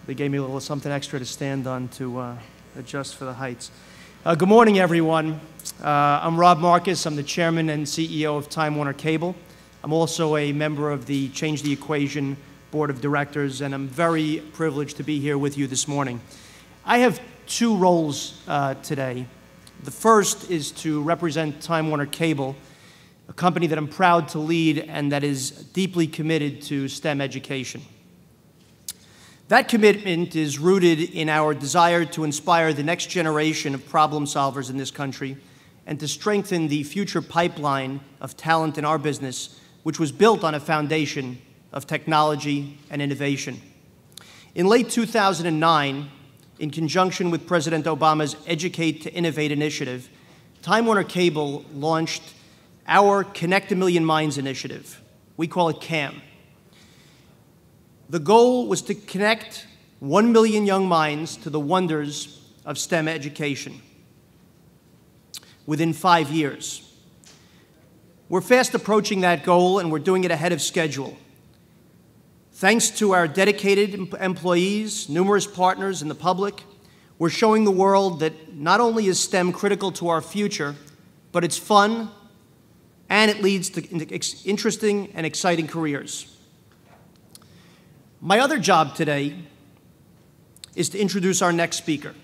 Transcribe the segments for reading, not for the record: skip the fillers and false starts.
They gave me a little something extra to stand on to adjust for the heights. Good morning, everyone. I'm Rob Marcus. I'm the chairman and CEO of Time Warner Cable. I'm also a member of the Change the Equation Board of Directors, and I'm very privileged to be here with you this morning. I have two roles today. The first is to represent Time Warner Cable, a company that I'm proud to lead and that is deeply committed to STEM education. That commitment is rooted in our desire to inspire the next generation of problem solvers in this country and to strengthen the future pipeline of talent in our business, which was built on a foundation of technology and innovation. In late 2009, in conjunction with President Obama's Educate to Innovate initiative, Time Warner Cable launched our Connect a Million Minds initiative. We call it CAM. The goal was to connect 1 million young minds to the wonders of STEM education within 5 years. We're fast approaching that goal, and we're doing it ahead of schedule. Thanks to our dedicated employees, numerous partners, and the public, we're showing the world that not only is STEM critical to our future, but it's fun, and it leads to interesting and exciting careers. My other job today is to introduce our next speaker.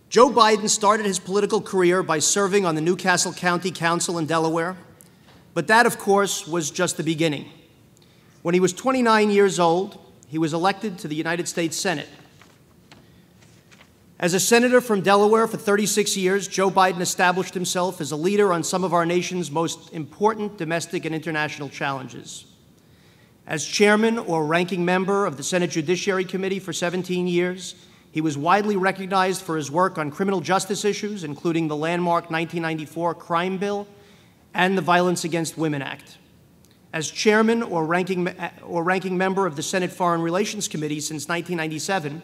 Joe Biden started his political career by serving on the Newcastle County Council in Delaware, but that, of course, was just the beginning. When he was 29 years old, he was elected to the United States Senate. As a senator from Delaware for 36 years, Joe Biden established himself as a leader on some of our nation's most important domestic and international challenges. As chairman or ranking member of the Senate Judiciary Committee for 17 years, he was widely recognized for his work on criminal justice issues, including the landmark 1994 crime bill and the Violence Against Women Act. As chairman or ranking member of the Senate Foreign Relations Committee since 1997,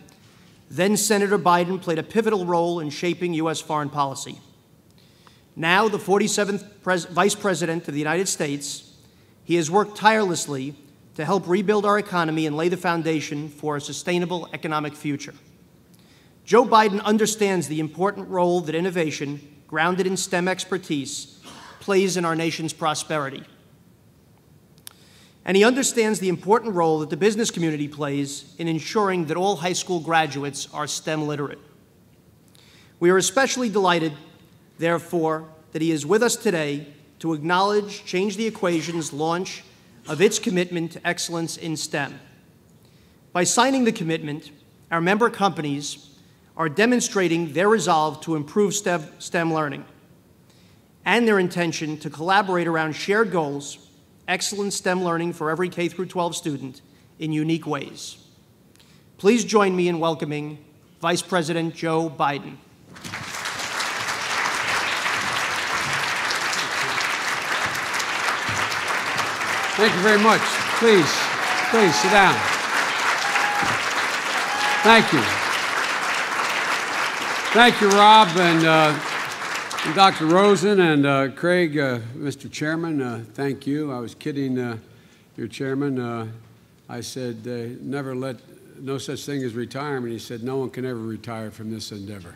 then Senator Biden played a pivotal role in shaping U.S. foreign policy. Now the 47th Vice President of the United States, he has worked tirelessly to help rebuild our economy and lay the foundation for a sustainable economic future. Joe Biden understands the important role that innovation, grounded in STEM expertise, plays in our nation's prosperity. And he understands the important role that the business community plays in ensuring that all high school graduates are STEM literate. We are especially delighted, therefore, that he is with us today to acknowledge Change the Equation's launch of its commitment to excellence in STEM. By signing the commitment, our member companies are demonstrating their resolve to improve STEM learning and their intention to collaborate around shared goals, excellent STEM learning for every K-12 student in unique ways. Please join me in welcoming Vice President Joe Biden. Thank you very much. Please sit down. Thank you. Thank you, Rob and Dr. Rosen and Craig, Mr. Chairman. Thank you. I was kidding your chairman. I said, no such thing as retirement. He said, no one can ever retire from this endeavor.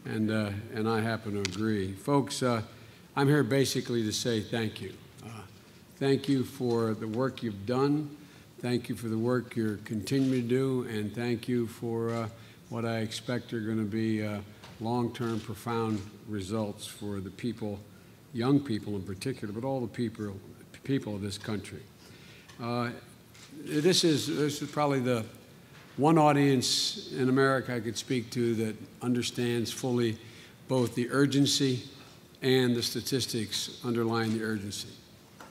And I happen to agree. Folks, I'm here basically to say thank you. Thank you for the work you've done. Thank you for the work you're continuing to do. And thank you for what I expect are going to be long-term, profound results for the people, young people in particular, but all the people of this country. This is probably the one audience in America I could speak to that understands fully both the urgency and the statistics underlying the urgency.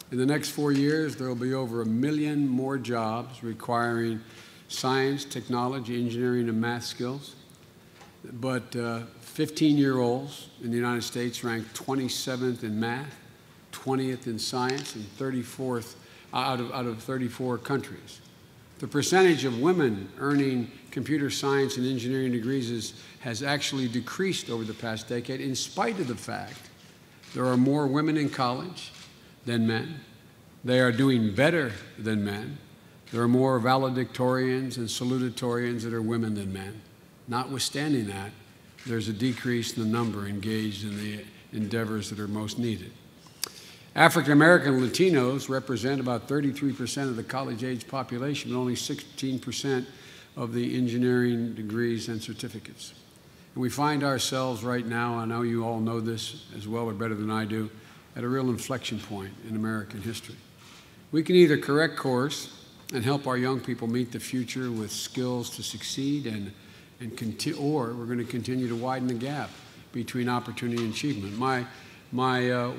In the next 4 years, there will be over 1 million more jobs requiring science, technology, engineering, and math skills. But 15-year-olds in the United States rank 27th in math, 20th in science, and 34th out of 34 countries. The percentage of women earning computer science and engineering degrees has actually decreased over the past decade, in spite of the fact there are more women in college than men. They are doing better than men. There are more valedictorians and salutatorians that are women than men. Notwithstanding that, there's a decrease in the number engaged in the endeavors that are most needed. African American and Latinos represent about 33% of the college-age population, but only 16% of the engineering degrees and certificates. And we find ourselves right now, I know you all know this as well or better than I do, at a real inflection point in American history. We can either correct course and help our young people meet the future with skills to succeed, or we're going to continue to widen the gap between opportunity and achievement. My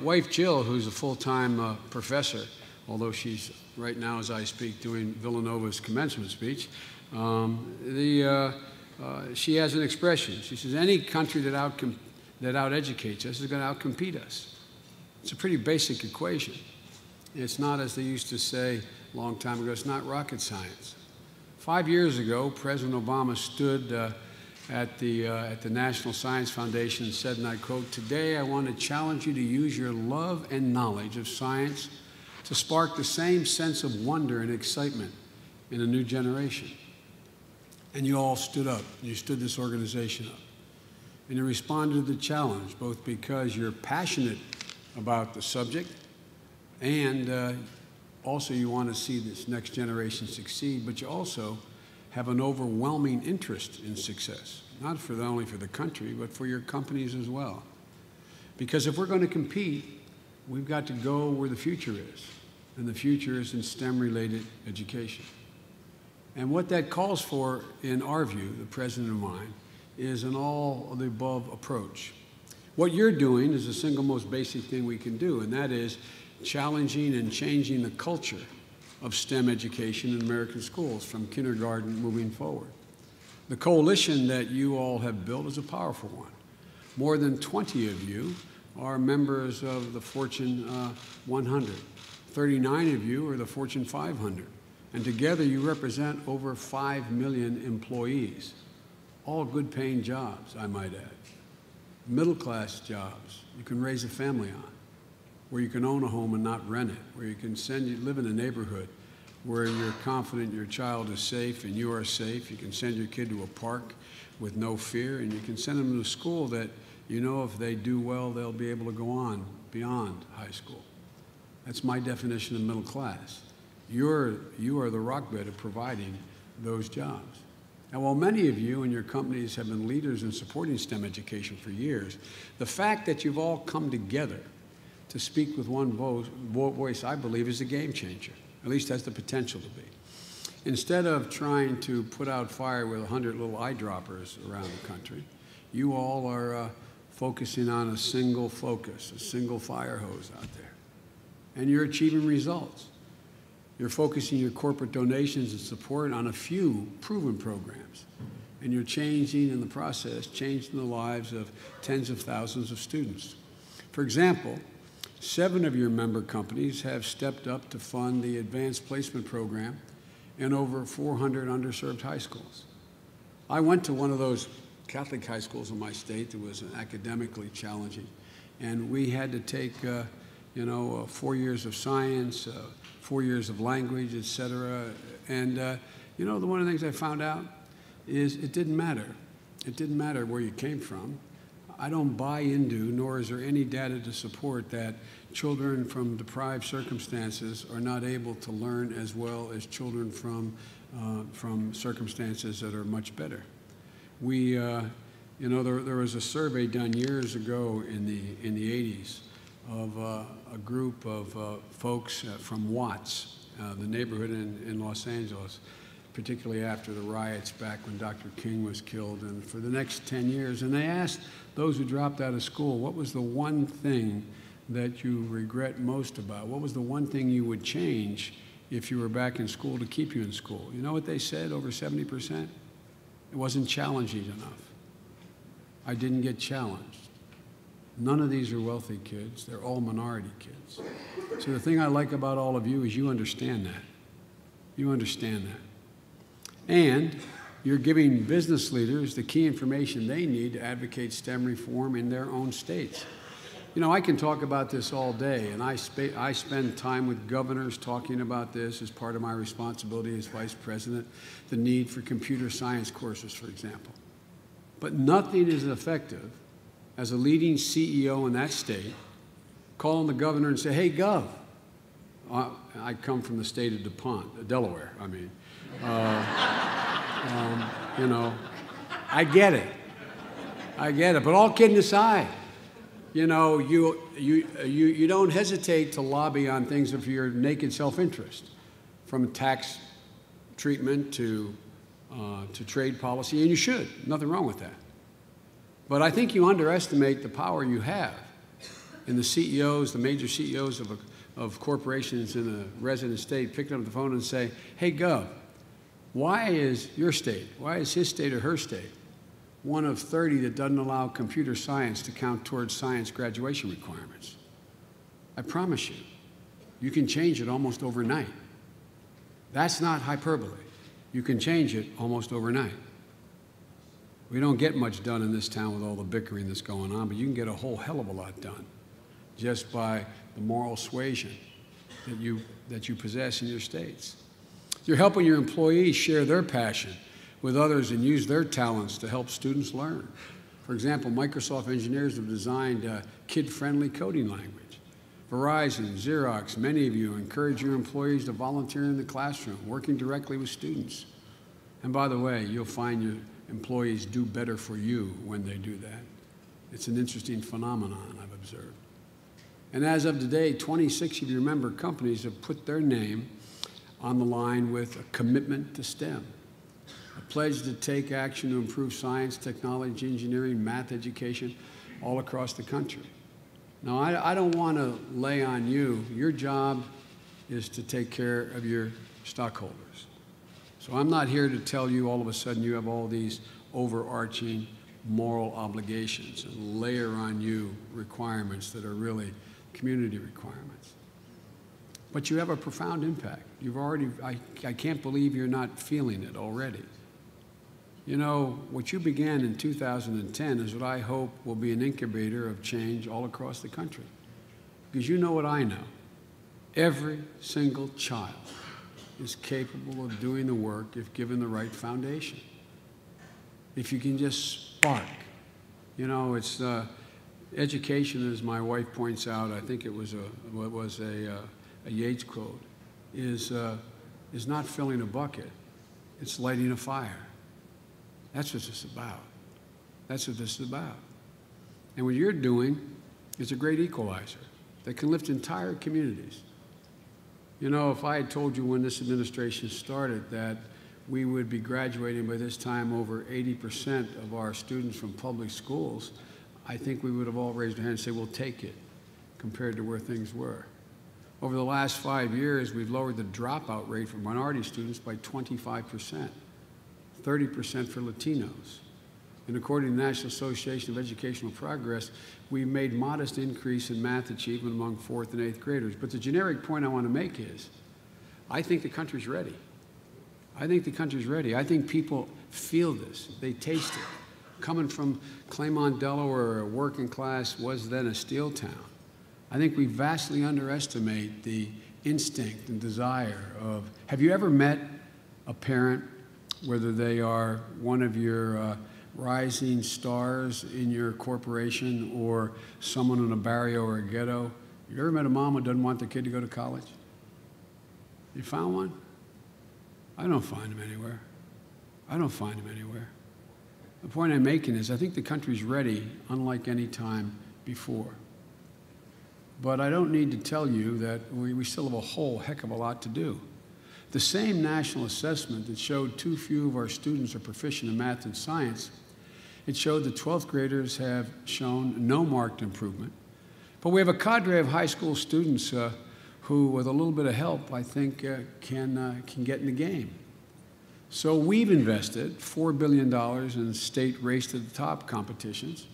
wife, Jill, who's a full-time professor, although she's right now, as I speak, doing Villanova's commencement speech, she has an expression. She says, any country that out-educates us is going to out-compete us. It's a pretty basic equation. It's not, as they used to say a long time ago, it's not rocket science. 5 years ago, President Obama stood at the National Science Foundation and said, and I quote, "Today I want to challenge you to use your love and knowledge of science to spark the same sense of wonder and excitement in a new generation." And you all stood up. You stood this organization up. And you responded to the challenge, both because you're passionate about the subject and also you want to see this next generation succeed, but you also have an overwhelming interest in success, not only for the country, but for your companies as well. Because if we're going to compete, we've got to go where the future is, and the future is in STEM-related education. And what that calls for, in our view, the president and mine, is an all-of-the-above approach. What you're doing is the single most basic thing we can do, and that is challenging and changing the culture of STEM education in American schools from kindergarten moving forward. The coalition that you all have built is a powerful one. More than 20 of you are members of the Fortune 100. 39 of you are the Fortune 500. And together you represent over 5 million employees, all good-paying jobs, I might add. Middle-class jobs you can raise a family on, where you can own a home and not rent it, where you can live in a neighborhood where you're confident your child is safe and you are safe. You can send your kid to a park with no fear, and you can send them to a school that you know if they do well, they'll be able to go on beyond high school. That's my definition of middle class. You are the rock bed of providing those jobs. And while many of you and your companies have been leaders in supporting STEM education for years, the fact that you've all come together to speak with one voice, I believe, is a game changer. At least has the potential to be. Instead of trying to put out fire with 100 little eyedroppers around the country, you all are focusing on a single focus, a single fire hose out there. And you're achieving results. You're focusing your corporate donations and support on a few proven programs. And you're changing, in the process, changing the lives of tens of thousands of students. For example, 7 of your member companies have stepped up to fund the advanced placement program in over 400 underserved high schools. I went to one of those Catholic high schools in my state that was academically challenging, and we had to take 4 years of science, 4 years of language, et cetera. And one of the things I found out is it didn't matter. It didn't matter where you came from. I don't buy into, nor is there any data to support that children from deprived circumstances are not able to learn as well as children from circumstances that are much better. There was a survey done years ago in the 80s of a group of folks from Watts, the neighborhood in Los Angeles, particularly after the riots back when Dr. King was killed, and for the next 10 years. And they asked those who dropped out of school, what was the one thing that you regret most about? What was the one thing you would change if you were back in school to keep you in school? You know what they said, over 70%? It wasn't challenging enough. I didn't get challenged. None of these are wealthy kids. They're all minority kids. So the thing I like about all of you is you understand that. You understand that. And you're giving business leaders the key information they need to advocate STEM reform in their own states. You know, I can talk about this all day, and I spend time with governors talking about this as part of my responsibility as vice president, the need for computer science courses, for example. But nothing is as effective as a leading CEO in that state calling the governor and say, hey, Gov, I come from the state of DuPont, Delaware, I mean. You know, I get it, but all kidding aside, you know, you don't hesitate to lobby on things of your naked self-interest, from tax treatment to trade policy, and you should. Nothing wrong with that. But I think you underestimate the power you have in the CEOs, the major CEOs of corporations in a resident state, picking up the phone and say, hey, Gov, why is your state, why is his state or her state one of 30 that doesn't allow computer science to count towards science graduation requirements? I promise you, you can change it almost overnight. That's not hyperbole. You can change it almost overnight. We don't get much done in this town with all the bickering that's going on, but you can get a whole hell of a lot done just by the moral suasion that you possess in your states. You're helping your employees share their passion with others and use their talents to help students learn. For example, Microsoft engineers have designed a kid-friendly coding language. Verizon, Xerox, many of you encourage your employees to volunteer in the classroom, working directly with students. And by the way, you'll find your employees do better for you when they do that. It's an interesting phenomenon I've observed. And as of today, 26 of your member companies have put their name on the line with a commitment to STEM, a pledge to take action to improve science, technology, engineering, math education all across the country. Now, I don't want to lay on you. Your job is to take care of your stockholders. So I'm not here to tell you all of a sudden you have all these overarching moral obligations and layer on you requirements that are really community requirements. But you have a profound impact. You've already, I can't believe you're not feeling it already. You know, what you began in 2010 is what I hope will be an incubator of change all across the country. Because you know what I know. Every single child is capable of doing the work if given the right foundation. If you can just spark. You know, it's education, as my wife points out, I think it was a Yeats quote, is not filling a bucket, it's lighting a fire. That's what this is about. That's what this is about. And what you're doing is a great equalizer that can lift entire communities. You know, if I had told you when this administration started that we would be graduating by this time over 80% of our students from public schools, I think we would have all raised our hands and said, we'll take it, compared to where things were. Over the last 5 years, we've lowered the dropout rate for minority students by 25%, 30% for Latinos. And according to the National Association of Educational Progress, we made modest increase in math achievement among 4th and 8th graders. But the generic point I want to make is, I think the country's ready. I think the country's ready. I think people feel this. They taste it. Coming from Claymont, Delaware, a working class, was then a steel town. I think we vastly underestimate the instinct and desire of, have you ever met a parent, whether they are one of your rising stars in your corporation or someone in a barrio or a ghetto? You ever met a mom who doesn't want their kid to go to college? You found one? I don't find them anywhere. I don't find them anywhere. The point I'm making is I think the country's ready, unlike any time before. But I don't need to tell you that we still have a whole heck of a lot to do. The same national assessment that showed too few of our students are proficient in math and science, it showed that 12th graders have shown no marked improvement. But we have a cadre of high school students who, with a little bit of help, I think can get in the game. So we've invested $4 billion in state race to the top competitions,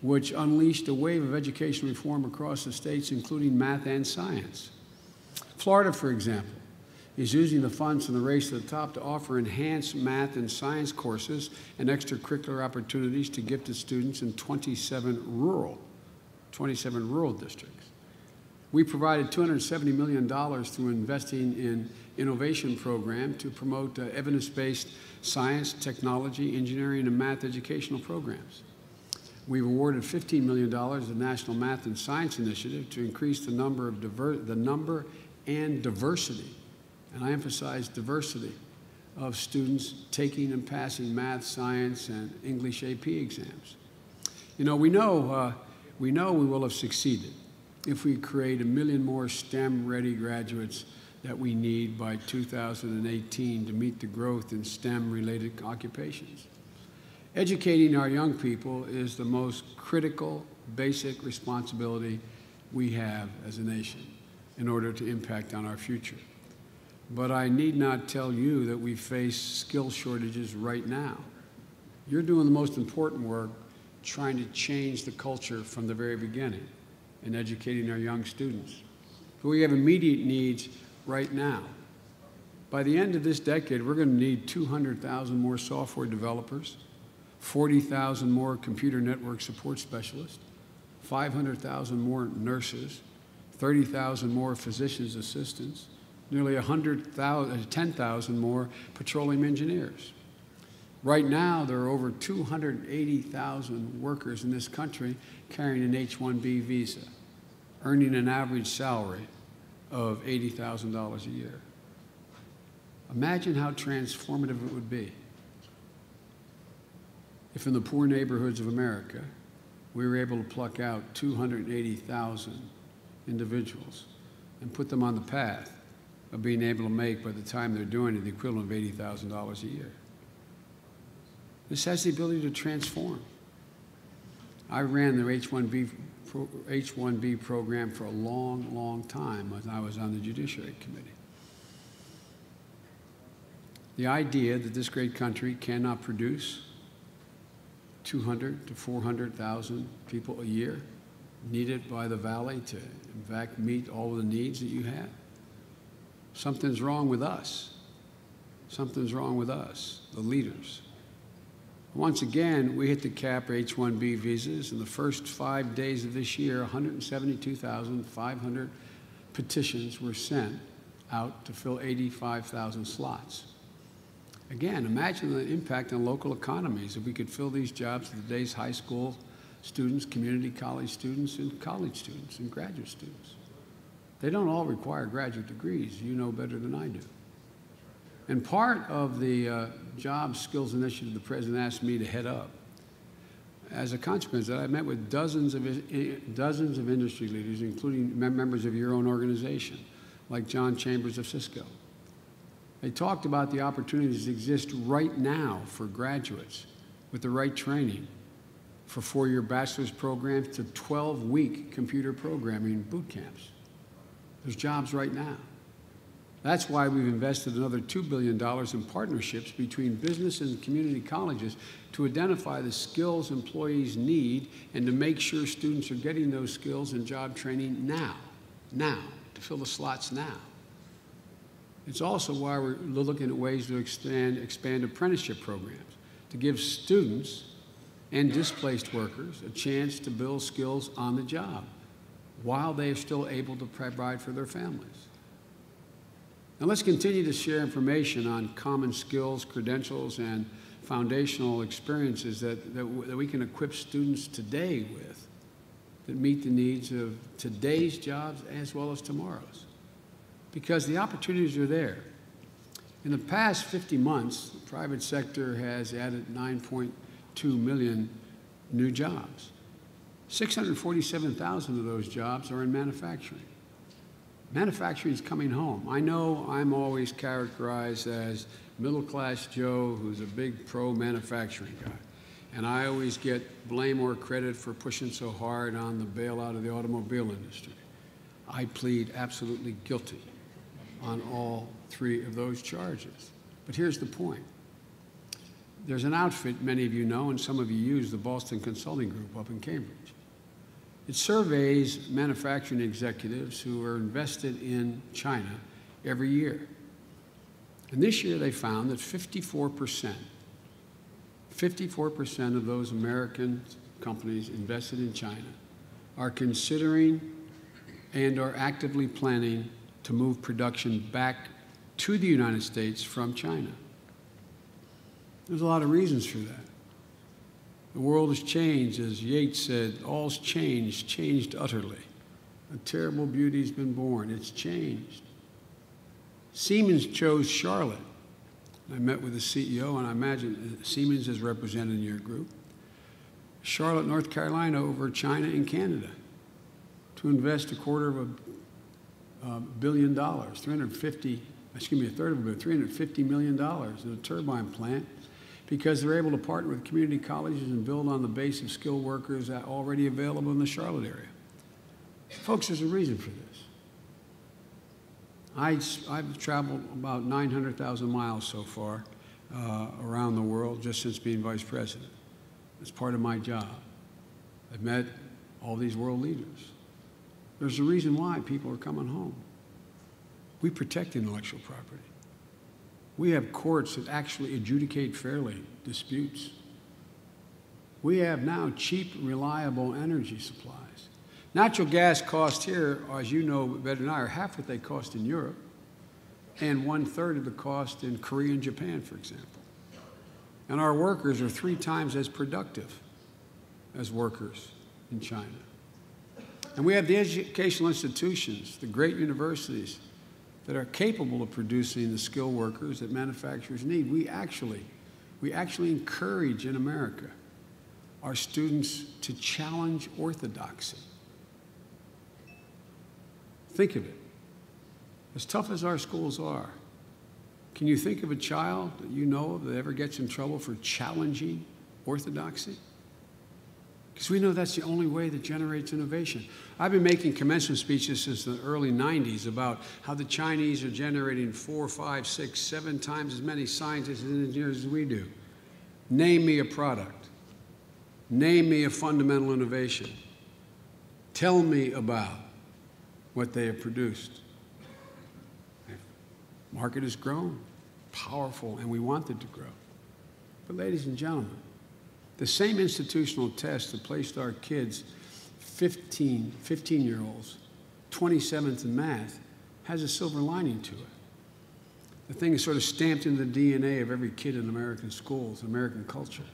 which unleashed a wave of education reform across the states, including math and science. Florida, for example, is using the funds from the race to the top to offer enhanced math and science courses and extracurricular opportunities to gifted students in 27 rural 27 rural districts. We provided $270 million through investing in innovation program to promote evidence-based science, technology, engineering, and math educational programs. We've awarded $15 million to the National Math and Science Initiative to increase the number and diversity, and I emphasize diversity, of students taking and passing math, science, and English AP exams. You know, we know we will have succeeded if we create 1 million more STEM-ready graduates that we need by 2018 to meet the growth in STEM-related occupations. Educating our young people is the most critical, basic responsibility we have as a nation in order to impact on our future. But I need not tell you that we face skill shortages right now. You're doing the most important work trying to change the culture from the very beginning in educating our young students. But we have immediate needs right now. By the end of this decade, we're going to need 200,000 more software developers, 40,000 more computer network support specialists, 500,000 more nurses, 30,000 more physician's assistants, nearly 10,000 more petroleum engineers. Right now, there are over 280,000 workers in this country carrying an H-1B visa, earning an average salary of $80,000 a year. Imagine how transformative it would be if in the poor neighborhoods of America, we were able to pluck out 280,000 individuals and put them on the path of being able to make, by the time they're doing it, the equivalent of $80,000 a year. This has the ability to transform. I ran the H-1B program for a long, long time when I was on the Judiciary Committee. The idea that this great country cannot produce 200 to 400,000 people a year needed by the Valley to, in fact, meet all of the needs that you have. Something's wrong with us. Something's wrong with us, the leaders. Once again, we hit the cap H-1B visas. In the first 5 days of this year, 172,500 petitions were sent out to fill 85,000 slots. Again, imagine the impact on local economies if we could fill these jobs with today's high school students, community college students, and college students, and graduate students. They don't all require graduate degrees. You know better than I do. And part of the job skills initiative the President asked me to head up, as a consequence of that, I met with dozens of industry leaders, including members of your own organization, like John Chambers of Cisco. They talked about the opportunities that exist right now for graduates with the right training for 4-year bachelor's programs to 12-week computer programming boot camps. There's jobs right now. That's why we've invested another $2 billion in partnerships between businesses and community colleges to identify the skills employees need and to make sure students are getting those skills and job training now, to fill the slots now. It's also why we're looking at ways to expand apprenticeship programs, to give students and displaced workers a chance to build skills on the job while they are still able to provide for their families. Now let's continue to share information on common skills, credentials, and foundational experiences that we can equip students today with that meet the needs of today's jobs as well as tomorrow's. Because the opportunities are there. In the past 50 months, the private sector has added 9.2 million new jobs. 647,000 of those jobs are in manufacturing. Manufacturing is coming home. I know I'm always characterized as middle-class Joe who's a big pro-manufacturing guy. And I always get blame or credit for pushing so hard on the bailout of the automobile industry. I plead absolutely guilty on all 3 of those charges. But here's the point. There's an outfit many of you know, and some of you use, the Boston Consulting Group up in Cambridge. It surveys manufacturing executives who are invested in China every year. And this year they found that 54% of those American companies invested in China are considering and are actively planning to move production back to the United States from China. There's a lot of reasons for that. The world has changed, as Yeats said, all's changed, changed utterly. A terrible beauty's been born, it's changed. Siemens chose Charlotte. I met with the CEO, and I imagine Siemens is represented in your group. Charlotte, North Carolina, over China and Canada, to invest $250 million, $350 million in a turbine plant, because they're able to partner with community colleges and build on the base of skilled workers already available in the Charlotte area. Folks, there's a reason for this. I've traveled about 900,000 miles so far around the world just since being vice president. It's part of my job. I've met all these world leaders. There's a reason why people are coming home. We protect intellectual property. We have courts that actually adjudicate fairly disputes. We have now cheap, reliable energy supplies. Natural gas costs here, as you know better than I, are half what they cost in Europe, and 1/3 of the cost in Korea and Japan, for example. And our workers are 3 times as productive as workers in China. And we have the educational institutions, the great universities, that are capable of producing the skilled workers that manufacturers need. We actually encourage in America our students to challenge orthodoxy. Think of it. As tough as our schools are, can you think of a child that you know of that ever gets in trouble for challenging orthodoxy? Because we know that's the only way that generates innovation. I've been making commencement speeches since the early 90s about how the Chinese are generating 4, 5, 6, 7 times as many scientists and engineers as we do. Name me a product. Name me a fundamental innovation. Tell me about what they have produced. The market has grown, powerful, and we want it to grow. But ladies and gentlemen, the same institutional test that placed our kids, 15-year-olds, 27th in math, has a silver lining to it. The thing is sort of stamped into the DNA of every kid in American schools, American culture.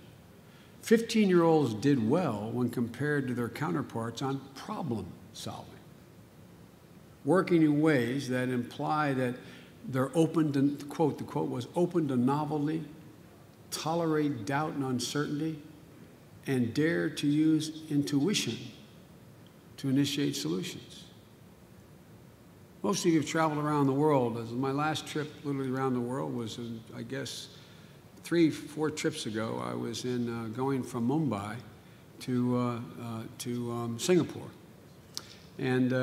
15-year-olds did well when compared to their counterparts on problem solving, working in ways that imply that they're open to, the quote was, open to novelty, tolerate doubt and uncertainty, and dare to use intuition to initiate solutions. Most of you have traveled around the world. My last trip literally around the world was, I guess, 3, 4 trips ago. I was going from Mumbai to Singapore. And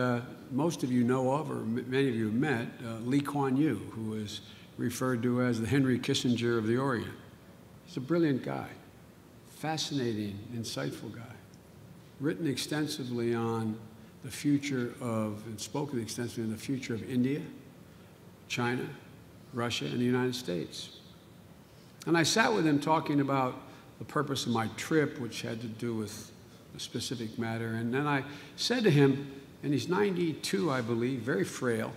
most of you know of, or many of you have met, Lee Kuan Yew, who is referred to as the Henry Kissinger of the Orient. He's a brilliant guy, fascinating, insightful guy, written extensively on the future of, and spoken extensively on the future of India, China, Russia, and the United States. And I sat with him talking about the purpose of my trip, which had to do with a specific matter. And then I said to him, and he's 92, I believe, very frail,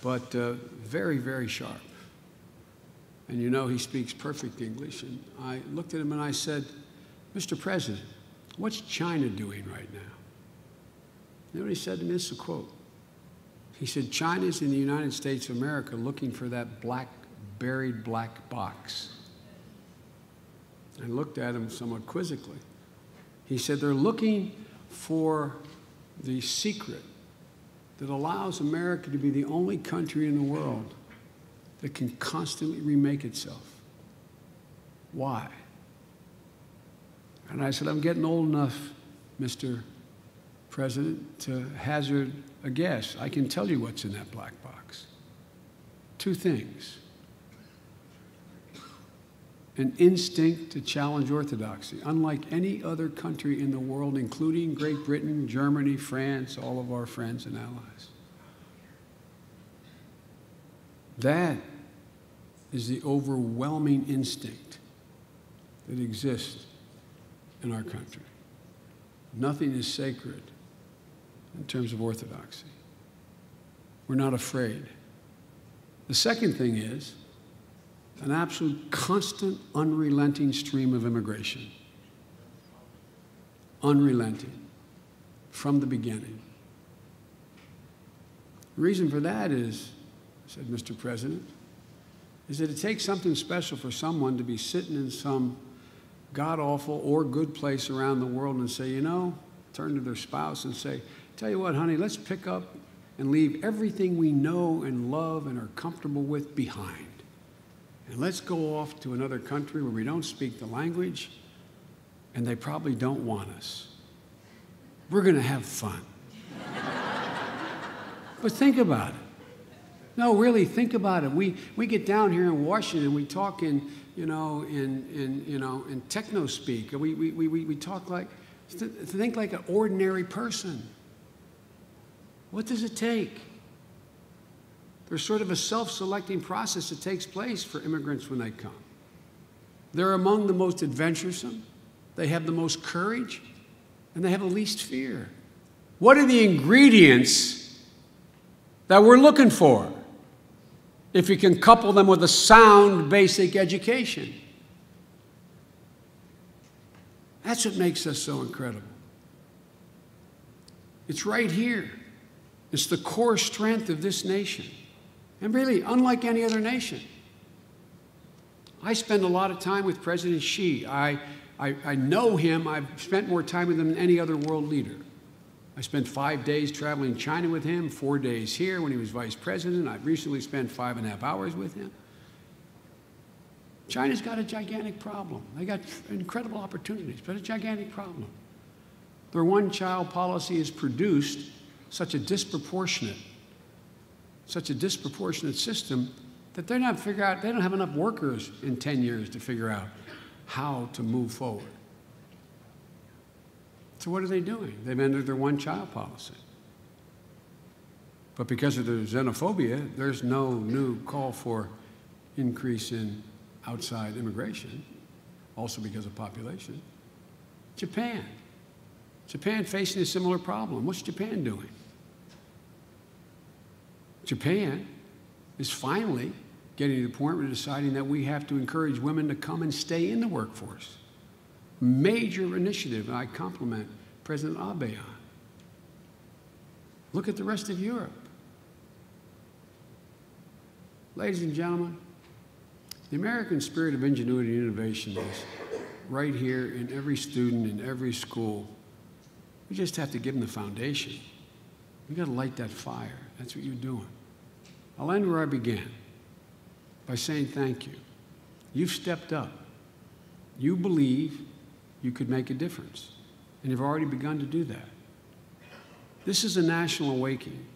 but very, very sharp. And you know he speaks perfect English. And I looked at him and I said, Mr. President, what's China doing right now? You know what he said to me? This is a quote. He said, China's in the United States of America looking for that buried black box. I looked at him somewhat quizzically. He said, they're looking for the secret that allows America to be the only country in the world that can constantly remake itself. Why? And I said, I'm getting old enough, Mr. President, to hazard a guess. I can tell you what's in that black box. 2 things. An instinct to challenge orthodoxy, unlike any other country in the world, including Great Britain, Germany, France, all of our friends and allies. That is the overwhelming instinct that exists in our country. Nothing is sacred in terms of orthodoxy. We're not afraid. The second thing is an absolute constant, unrelenting stream of immigration. Unrelenting from the beginning. The reason for that is, said Mr. President, is that it takes something special for someone to be sitting in some god-awful or good place around the world and say, you know, turn to their spouse and say, tell you what, honey, let's pick up and leave everything we know and love and are comfortable with behind. And let's go off to another country where we don't speak the language and they probably don't want us. We're going to have fun. But think about it. No, really, think about it. We get down here in Washington, we talk in techno speak. We talk like, think like an ordinary person. What does it take? There's sort of a self-selecting process that takes place for immigrants when they come. They're among the most adventuresome, they have the most courage, and they have the least fear. What are the ingredients that we're looking for if you can couple them with a sound basic education? That's what makes us so incredible. It's right here. It's the core strength of this nation. And really, unlike any other nation. I spend a lot of time with President Xi. I know him. I've spent more time with him than any other world leader. I spent 5 days traveling China with him, 4 days here when he was vice president. I've recently spent 5.5 hours with him. China's got a gigantic problem. They got incredible opportunities, but a gigantic problem. Their one-child policy has produced such a disproportionate system that they don't have enough workers in 10 years to figure out how to move forward. So what are they doing? They've entered their one-child policy. But because of their xenophobia, there's no new call for increase in outside immigration, also because of population. Japan facing a similar problem. What's Japan doing? Japan is finally getting to the point where they're deciding that we have to encourage women to come and stay in the workforce. Major initiative, and I compliment President Abe on. Look at the rest of Europe. Ladies and gentlemen, the American spirit of ingenuity and innovation is right here in every student, in every school. We just have to give them the foundation. We've got to light that fire. That's what you're doing. I'll end where I began, by saying thank you. You've stepped up. You believe you could make a difference, and you've already begun to do that. This is a national awakening,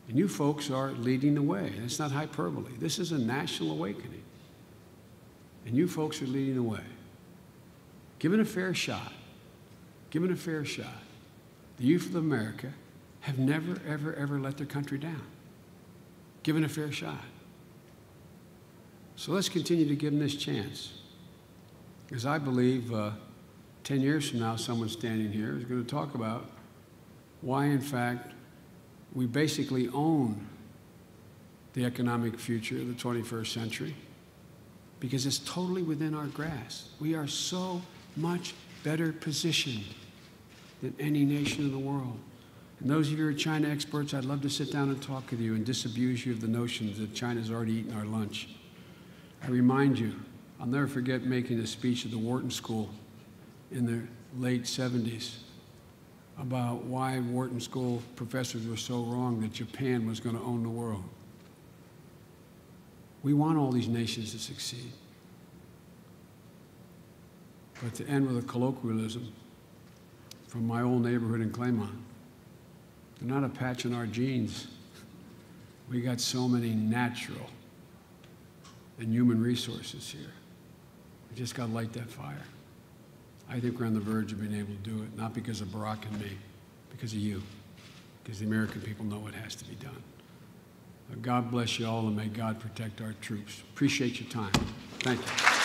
and you folks are leading the way. And it's not hyperbole. This is a national awakening, and you folks are leading the way. Given a fair shot, the youth of America have never, ever, ever let their country down. Given a fair shot. So let's continue to give them this chance. Because I believe 10 years from now, someone standing here is going to talk about why, in fact, we basically own the economic future of the 21st century, because it's totally within our grasp. We are so much better positioned than any nation in the world. And those of you who are China experts, I'd love to sit down and talk with you and disabuse you of the notions that China's already eaten our lunch. I remind you, I'll never forget making a speech at the Wharton School in the late 70s about why Wharton School professors were so wrong that Japan was going to own the world. We want all these nations to succeed. But to end with a colloquialism from my old neighborhood in Claymont, they're not a patch in our genes. We got so many natural and human resources here. We just got to light that fire. I think we're on the verge of being able to do it, not because of Barack and me, because of you, because the American people know it has to be done. God bless you all, and may God protect our troops. Appreciate your time. Thank you.